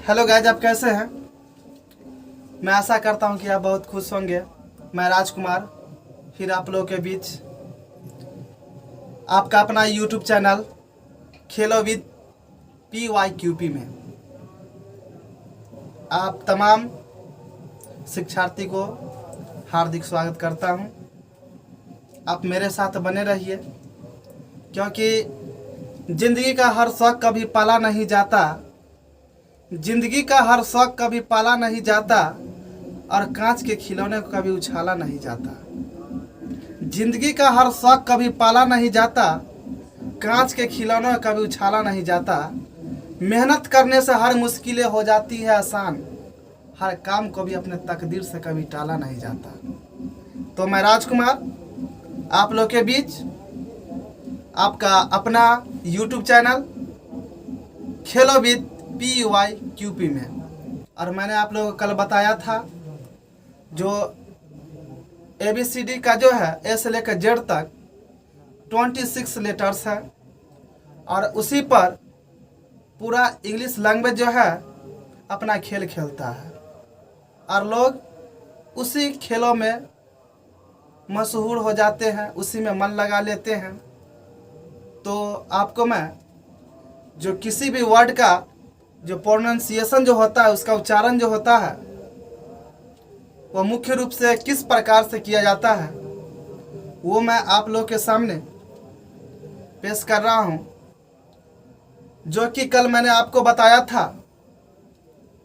Hello guys, आप कैसे हैं? मैं आशा करता हूं कि आप बहुत खुश होंगे। मैं राजकुमार फिर आप लोगों के बीच आपका अपना YouTube channel Khelo with PYQP में आप तमाम शिक्षार्थी को हार्दिक स्वागत करता हूं। आप मेरे साथ बने रहिए, क्योंकि ज़िंदगी का हर शौक़ कभी पाला नहीं जाता। जिंदगी का हर शौक़ कभी पाला नहीं जाता और कांच के खिलौने को कभी उछाला नहीं जाता। जिंदगी का हर शौक़ कभी पाला नहीं जाता, कांच के खिलौने को कभी उछाला नहीं जाता। मेहनत करने से हर मुश्किलें हो जाती है आसान, हर काम को भी अपने तकदीर से कभी टाला नहीं जाता। तो मैं राजकुमार आप लोग के बीच आपका अपना YouTube channel Khelo with PYQP में, और मैंने आप लोगों को कल बताया था जो ABCD का जो है A से लेकर Z तक 26 लेटर्स है, और उसी पर पूरा इंग्लिश लैंग्वेज जो है अपना खेल खेलता है और लोग उसी खेलों में मशहूर हो जाते हैं, उसी में मन लगा लेते हैं। तो आपको मैं जो किसी भी वर्ड का जो प्रोनाउंसिएशन जो होता है, उसका उच्चारण जो होता है वो मुख्य रूप से किस प्रकार से किया जाता है वो मैं आप लोगों के सामने पेश कर रहा हूं। जो कि कल मैंने आपको बताया था,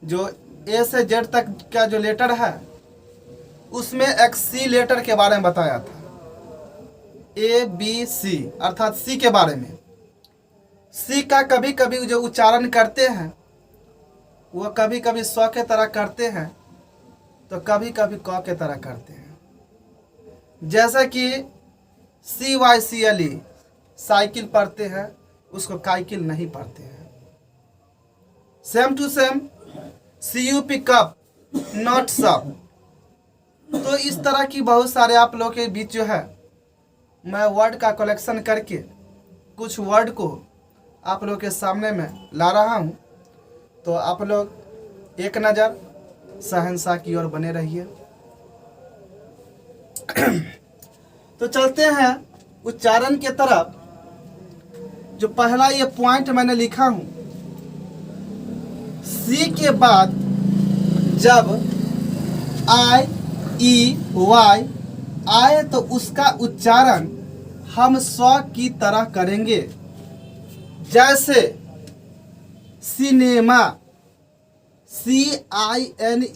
जो A से Z तक का जो लेटर है उसमें एक C लेटर के बारे में बताया था। ABC अर्थात C के बारे में। C का कभी कभी जो उच्चारण करते हैं वो कभी कभी स के तरह करते हैं तो कभी कभी क के तरह करते हैं। जैसे कि CYCLE साइकिल पढ़ते हैं, उसको काइकिल नहीं पढ़ते हैं। Same to same CUP cup not सब। तो इस तरह की बहुत सारे आप लोगों के बीच जो है मैं वर्ड का कलेक्शन करके कुछ वर्ड को आप लोगों के सामने में ला रहा हूं। तो आप लोग एक नज़र शहंशाह की ओर बने रहिए। तो चलते हैं उच्चारण के तरफ। जो पहला ये पॉइंट मैंने लिखा हूं, C के बाद जब IEY आए तो उसका उच्चारण हम स्व की तरह करेंगे। जैसे cinema, CINEMA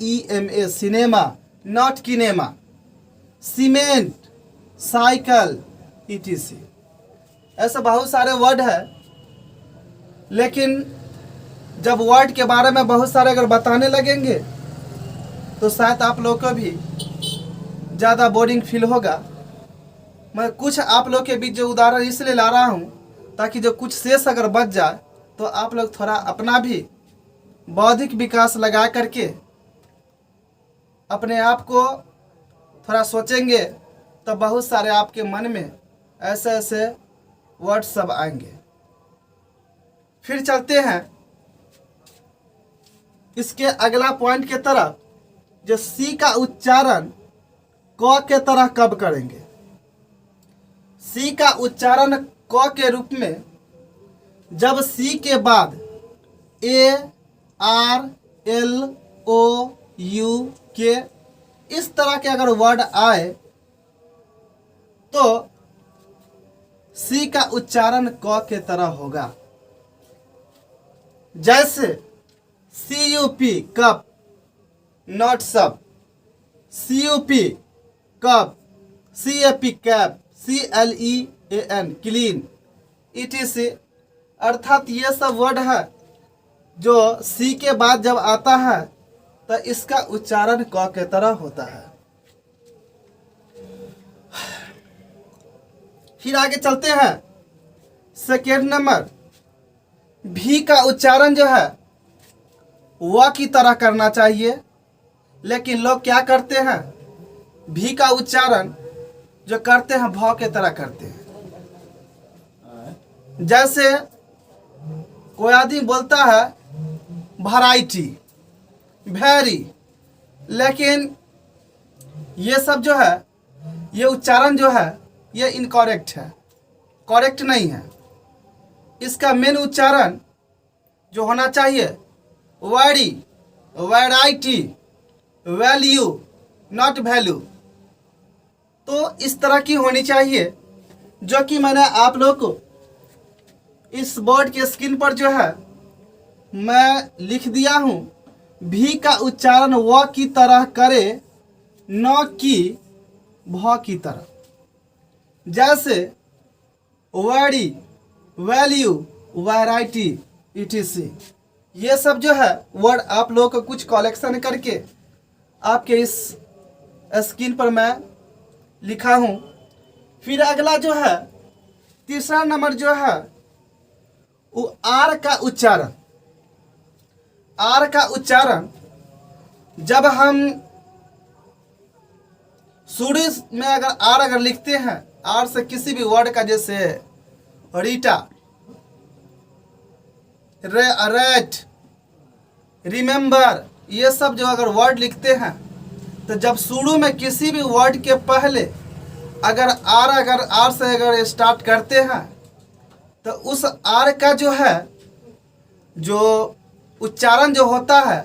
cinema, not kinema. Cement, cycle, ETC। ऐसे बहुत सारे वर्ड है, लेकिन जब वर्ड के बारे में बहुत सारे अगर बताने लगेंगे तो शायद आप लोग को भी ज़्यादा बोरिंग फील होगा। मैं कुछ आप लोग के बीच जो उदाहरण इसलिए ला रहा हूँ ताकि जो कुछ शेष अगर बच जाए तो आप लोग थोड़ा अपना भी बौद्धिक विकास लगा करके अपने आप को थोड़ा सोचेंगे तो बहुत सारे आपके मन में ऐसे ऐसे वर्ड सब आएंगे। फिर चलते हैं इसके अगला पॉइंट के तरफ। जो C का उच्चारण क के तरह कब करेंगे? C का उच्चारण क के रूप में जब C के बाद ARLOUK इस तरह के अगर वर्ड आए तो C का उच्चारण क के तरह होगा। जैसे CUP कप नॉट सब, CUP cup, CAP cap, CLEAN clean, ETC। अर्थात ये सब वर्ड है जो C के बाद जब आता है तो इसका उच्चारण क के तरह होता है। फिर आगे चलते हैं। सेकेंड नंबर, V का उच्चारण जो है व की तरह करना चाहिए, लेकिन लोग क्या करते हैं, V का उच्चारण जो करते हैं भ के तरह करते हैं। जैसे कोई आदमी बोलता है वैरायटी, वेरी। लेकिन ये सब जो है, ये उच्चारण जो है ये इनकरेक्ट है, करेक्ट नहीं है। इसका मेन उच्चारण जो होना चाहिए very, variety, value, not value. तो इस तरह की होनी चाहिए, जो कि मैंने आप लोग को इस बोर्ड के स्क्रीन पर जो है मैं लिख दिया हूँ। भी का उच्चारण व की तरह करे, न कि भ की तरह। जैसे वैरी, वैल्यू, वैरायटी, etc। ये सब जो है वर्ड आप लोग को कुछ कलेक्शन करके आपके इस स्क्रीन पर मैं लिखा हूँ। फिर अगला जो है तीसरा नंबर जो है वो आर का उच्चारण। आर का उच्चारण जब हम शुरू में अगर आर अगर लिखते हैं, आर से किसी भी वर्ड का, जैसे रीटा, रेट, रिमेंबर, ये सब जो अगर वर्ड लिखते हैं तो जब शुरू में किसी भी वर्ड के पहले अगर आर से अगर स्टार्ट करते हैं तो उस आर का जो है जो उच्चारण जो होता है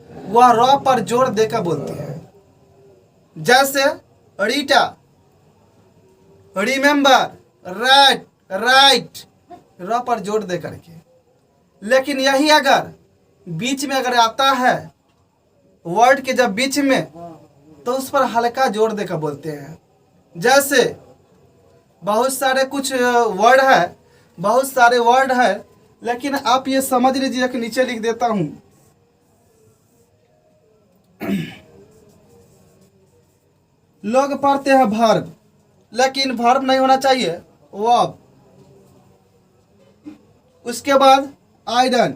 वह र पर जोर देकर बोलते हैं। जैसे रीटा, रिमेंबर, राइट, राइट, र पर जोर दे करके। लेकिन यही अगर बीच में अगर आता है वर्ड के जब बीच में, तो उस पर हल्का जोर देकर बोलते हैं। जैसे बहुत सारे कुछ वर्ड है, बहुत सारे वर्ड है, लेकिन आप ये समझ लीजिए कि नीचे लिख देता हूं। लोग पढ़ते हैं वर्ब, लेकिन वर्ब नहीं होना चाहिए, वर्ब। उसके बाद आयरन,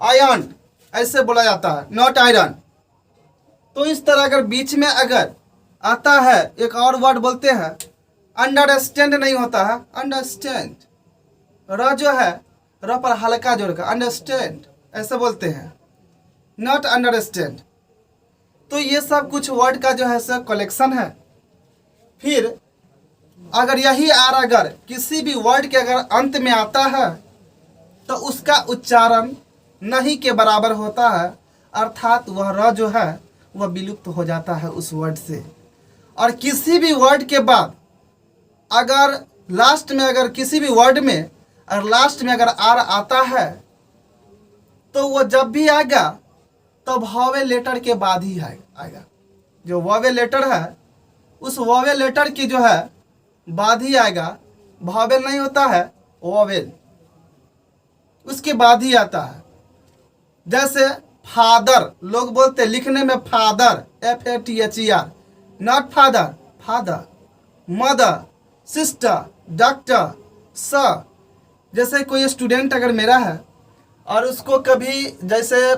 आयरन ऐसे बोला जाता है, नॉट आयरन। तो इस तरह अगर बीच में अगर आता है एक और वर्ड बोलते हैं, अंडरस्टैंड नहीं होता है, अंडरस्टैंड, र जो है र पर हल्का जोड़ कर अंडरस्टैंड ऐसे बोलते हैं, नॉट अंडरस्टैंड। तो ये सब कुछ वर्ड का जो है सर कलेक्शन है। फिर अगर यही आर अगर किसी भी वर्ड के अगर अंत में आता है तो उसका उच्चारण नहीं के बराबर होता है, अर्थात वह र जो है वह विलुप्त हो जाता है उस वर्ड से। और किसी भी वर्ड के बाद अगर लास्ट में अगर किसी भी वर्ड में और लास्ट में अगर आर आता है तो वह जब भी आएगा तो वावेल लेटर के बाद ही आएगा। जो वावेल लेटर है उस वावेल लेटर की जो है बाद ही आएगा। वावेल नहीं होता है, वावेल उसके बाद ही आता है। जैसे फादर, लोग बोलते लिखने में father, FATHER, not father, father. Mother, sister, doctor, sir. जैसे कोई स्टूडेंट अगर मेरा है और उसको कभी, जैसे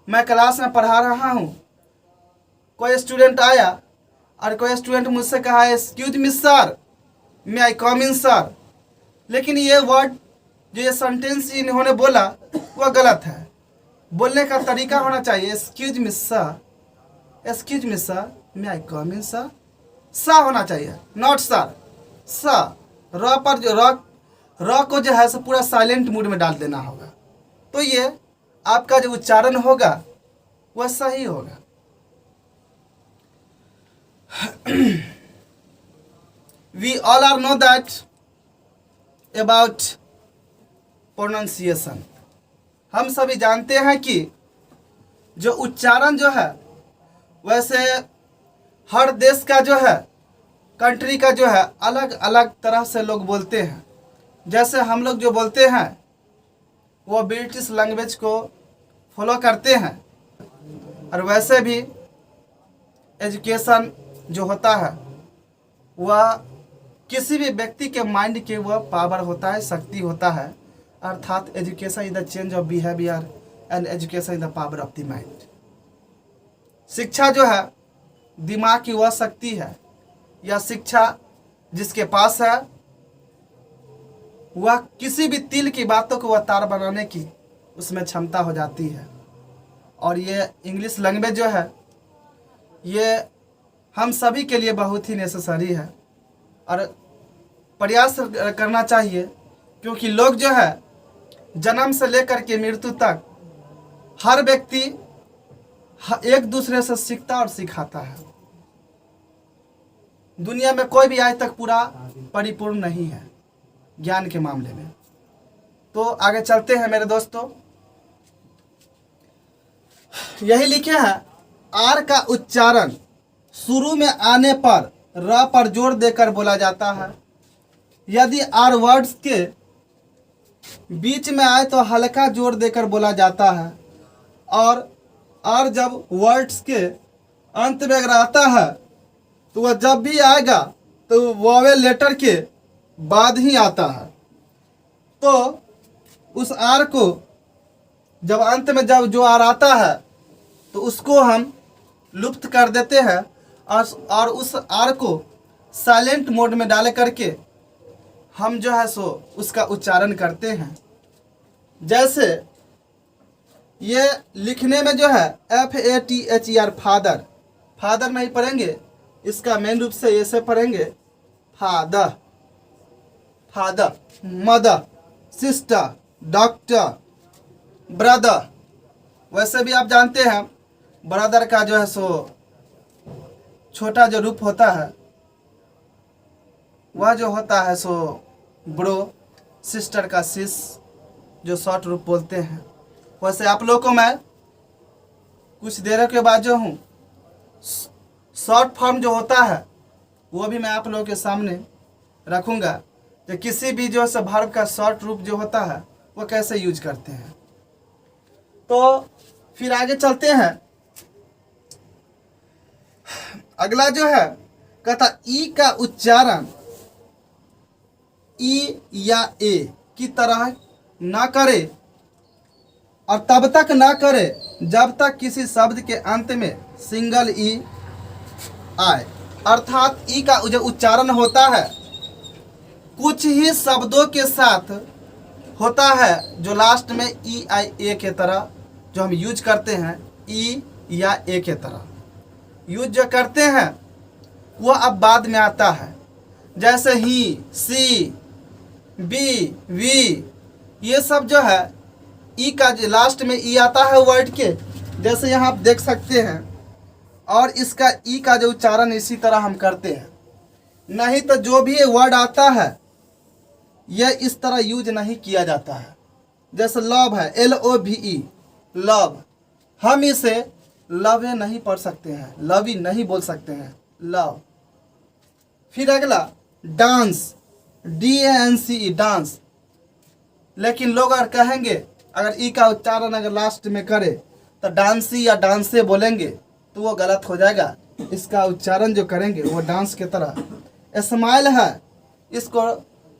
मैं क्लास में पढ़ा रहा हूँ, कोई स्टूडेंट आया और कोई स्टूडेंट मुझसे कहा excuse me sir, may I come in sir, लेकिन ये वर्ड जो ये सेंटेंस इन्होंने बोला वह गलत है। बोलने का तरीका होना चाहिए excuse me sir, excuse me sir, may I come in sir. सा होना चाहिए, नॉट सर, सा। र पर जो र को जो है सो पूरा साइलेंट मूड में डाल देना होगा, तो ये आपका जो उच्चारण होगा वह सही होगा। We all are know that about pronunciation। हम सभी जानते हैं कि जो उच्चारण जो है वैसे हर देश का जो है, कंट्री का जो है अलग अलग तरह से लोग बोलते हैं। जैसे हम लोग जो बोलते हैं वो ब्रिटिश लैंग्वेज को फॉलो करते हैं, और वैसे भी एजुकेशन जो होता है वह किसी भी व्यक्ति के माइंड के वह पावर होता है, शक्ति होता है। अर्थात education is the change of behaviour and education is the power of the mind. शिक्षा जो है दिमाग की वह शक्ति है, या शिक्षा जिसके पास है वह किसी भी तिल की बातों को वह तार बनाने की उसमें क्षमता हो जाती है। और ये इंग्लिश लैंग्वेज जो है ये हम सभी के लिए बहुत ही नेसेसरी है और प्रयास करना चाहिए, क्योंकि लोग जो है जन्म से लेकर के मृत्यु तक हर व्यक्ति एक दूसरे से सीखता और सिखाता है। दुनिया में कोई भी आज तक पूरा परिपूर्ण नहीं है ज्ञान के मामले में। तो आगे चलते हैं मेरे दोस्तों। यही लिखे हैं, आर का उच्चारण शुरू में आने पर र पर जोर देकर बोला जाता है। यदि आर वर्ड्स के बीच में आए तो हल्का जोर देकर बोला जाता है, और आर जब वर्ड्स के अंत में अगर आता है तो वह जब भी आएगा तो वोवेल लेटर के बाद ही आता है। तो उस आर को जब अंत में जब जो आर आता है तो उसको हम लुप्त कर देते हैं और उस आर को साइलेंट मोड में डाल करके हम जो है सो उसका उच्चारण करते हैं। जैसे ये लिखने में जो है FATHER फादर, फादर नहीं पढ़ेंगे, इसका मेन रूप से ऐसे पढ़ेंगे father, father, mother, sister, doctor, brother. वैसे भी आप जानते हैं ब्रदर का जो है सो छोटा जो रूप होता है वह जो होता है सो ब्रो, सिस्टर का सिस जो शॉर्ट रूप बोलते हैं। वैसे आप लोगों को मैं कुछ देर के बाद जो हूँ शॉर्ट फॉर्म जो होता है वो भी मैं आप लोगों के सामने रखूँगा, कि किसी भी जो है वर्ब का शॉर्ट रूप जो होता है वो कैसे यूज करते हैं। तो फिर आगे चलते हैं। अगला जो है कहता ई का उच्चारण ई या ए की तरह ना करे और तब तक ना करे जब तक किसी शब्द के अंत में सिंगल ई आए। अर्थात ई का जो उच्चारण होता है कुछ ही शब्दों के साथ होता है जो लास्ट में ई आई ए के तरह जो हम यूज करते हैं, ई या ए के तरह यूज जो करते हैं वो अब बाद में आता है। जैसे ही, सी, बी, वी, ये सब जो है ई का जो लास्ट में ई आता है वर्ड के, जैसे यहाँ आप देख सकते हैं। और इसका ई का जो उच्चारण इसी तरह हम करते हैं। नहीं तो जो भी वर्ड आता है यह इस तरह यूज नहीं किया जाता है। जैसे लव है, LOVE, लव, हम इसे लव नहीं पढ़ सकते हैं, लवी नहीं बोल सकते हैं, लव। फिर अगला डांस, DANCE, डांस। लेकिन लोग अगर कहेंगे, अगर ई का उच्चारण अगर लास्ट में करे तो डांसी या डांसे बोलेंगे तो वो गलत हो जाएगा। इसका उच्चारण जो करेंगे वो डांस की तरह। स्माइल है, इसको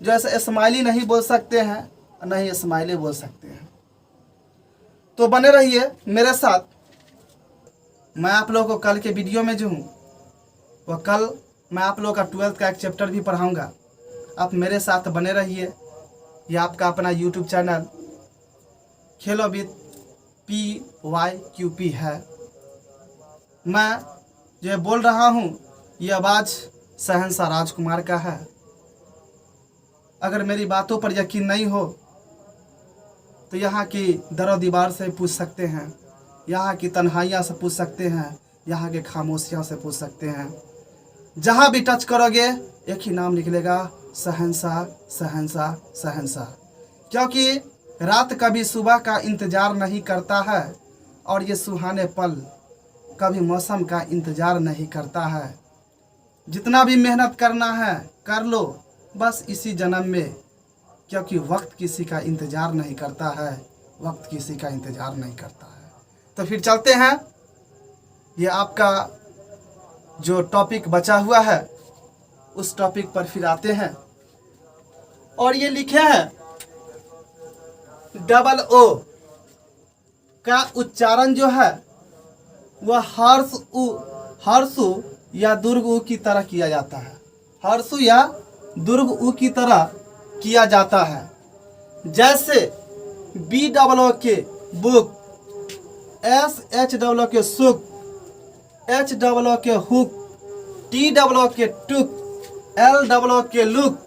जैसे स्माइली नहीं बोल सकते हैं, नहीं स्माइली बोल सकते हैं। तो बने रहिए मेरे साथ। मैं आप लोगों को कल के वीडियो में जो हूँ वह कल मैं आप लोगों का 12th का एक चैप्टर भी पढ़ाऊँगा। आप मेरे साथ बने रहिए। यह आपका अपना YouTube channel Khelo with PYQP है। मैं जो बोल रहा हूँ ये आवाज़ शहंशाह राजकुमार का है। अगर मेरी बातों पर यकीन नहीं हो तो यहाँ की दरो दीवार से पूछ सकते हैं, यहाँ की तन्हाइयाँ से पूछ सकते हैं, यहाँ के खामोशियों से पूछ सकते हैं। जहाँ भी टच करोगे एक ही नाम निकलेगा, शहंशाह, शहंशाह, शहंशाह। क्योंकि रात कभी सुबह का इंतज़ार नहीं करता है और ये सुहाने पल कभी मौसम का इंतज़ार नहीं करता है। जितना भी मेहनत करना है कर लो बस इसी जन्म में, क्योंकि वक्त किसी का इंतज़ार नहीं करता है, वक्त किसी का इंतज़ार नहीं करता है। तो फिर चलते हैं, ये आपका जो टॉपिक बचा हुआ है उस टॉपिक पर फिर आते हैं। और ये लिखे हैं OO का उच्चारण जो है वह हर्षु या दुर्ग उ की तरह किया जाता है। हर्षु या दुर्ग उ की तरह किया जाता है। जैसे BOOK बुक, SHOOK सुक, HOOK हुक, TOOK टुक, LOOK लुक,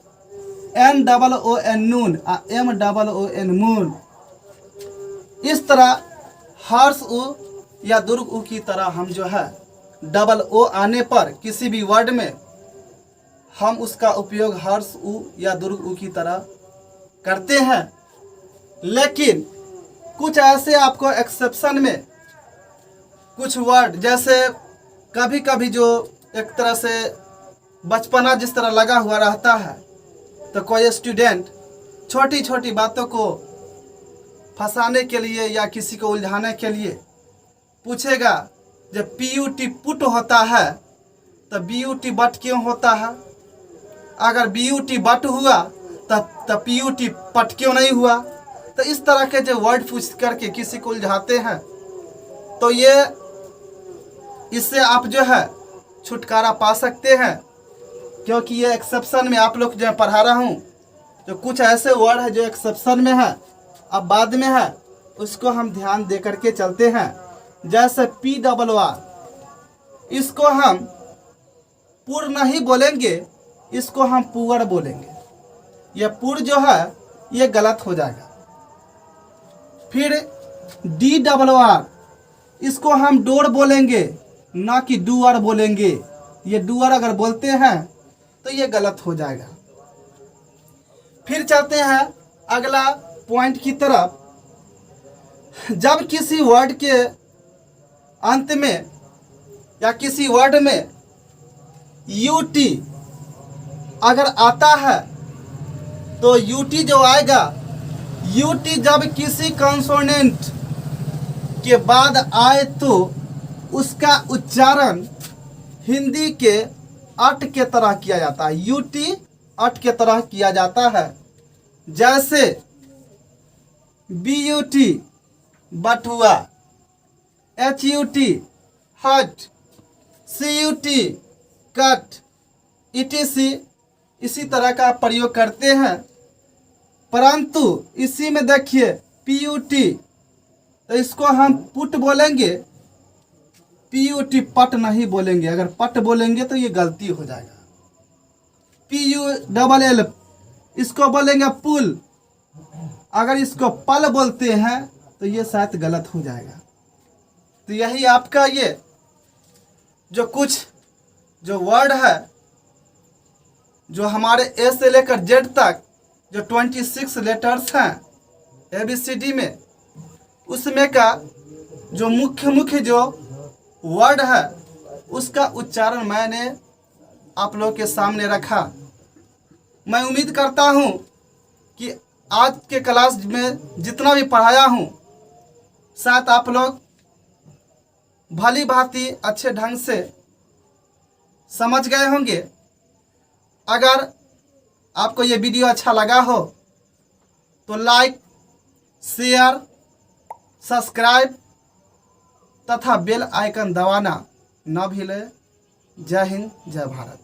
NOON नून, MOON मून। इस तरह हर्ष उ या दीर्घ उ की तरह हम जो है डबल ओ आने पर किसी भी वर्ड में हम उसका उपयोग हर्ष उ या दीर्घ उ की तरह करते हैं। लेकिन कुछ ऐसे आपको एक्सेप्शन में कुछ वर्ड, जैसे कभी कभी जो एक तरह से बचपना जिस तरह लगा हुआ रहता है, तो कोई स्टूडेंट छोटी छोटी बातों को फंसाने के लिए या किसी को उलझाने के लिए पूछेगा, जब PUT पुट होता है तो BUT बट क्यों होता है? अगर BUT बट हुआ तो PUT पट क्यों नहीं हुआ? तो इस तरह के जो वर्ड पूछ करके किसी को उलझाते हैं, तो ये इससे आप जो है छुटकारा पा सकते हैं। क्योंकि ये एक्सेप्शन में आप लोग जो पढ़ा रहा हूँ, तो कुछ ऐसे वर्ड है जो एक्सेप्शन में है, अब बाद में है, उसको हम ध्यान दे करके चलते हैं। जैसे PRR, इसको हम पुर नहीं बोलेंगे, इसको हम पुअर बोलेंगे। यह पुर जो है ये गलत हो जाएगा। फिर DRR, इसको हम डोर बोलेंगे, ना कि डूअर बोलेंगे। ये डूअर अगर बोलते हैं तो ये गलत हो जाएगा। फिर चलते हैं अगला पॉइंट की तरफ। जब किसी वर्ड के अंत में या किसी वर्ड में UT अगर आता है, तो UT जो आएगा, UT जब किसी कंसोनेंट के बाद आए तो उसका उच्चारण हिंदी के अट के तरह किया जाता है। UT अट के तरह किया जाता है। जैसे BUT बटुआ, HUT हट, CUT कट, ETC इसी तरह का प्रयोग करते हैं। परंतु इसी में देखिए PUT, तो इसको हम पुट बोलेंगे, PUT पट नहीं बोलेंगे। अगर पट बोलेंगे तो ये गलती हो जाएगा। PULL, इसको बोलेंगे पुल। अगर इसको पल बोलते हैं तो ये शायद गलत हो जाएगा। तो यही आपका ये जो कुछ जो वर्ड है, जो हमारे A से लेकर Z तक जो 26 लेटर्स हैं ABCD में, उसमें का जो मुख्य जो वर्ड है उसका उच्चारण मैंने आप लोग के सामने रखा। मैं उम्मीद करता हूँ कि आज के क्लास में जितना भी पढ़ाया हूँ, शायद आप लोग भली भांति अच्छे ढंग से समझ गए होंगे। अगर आपको ये वीडियो अच्छा लगा हो तो लाइक, शेयर, सब्सक्राइब तथा बेल आइकन दबाना न भूलें। जय हिंद, जय भारत।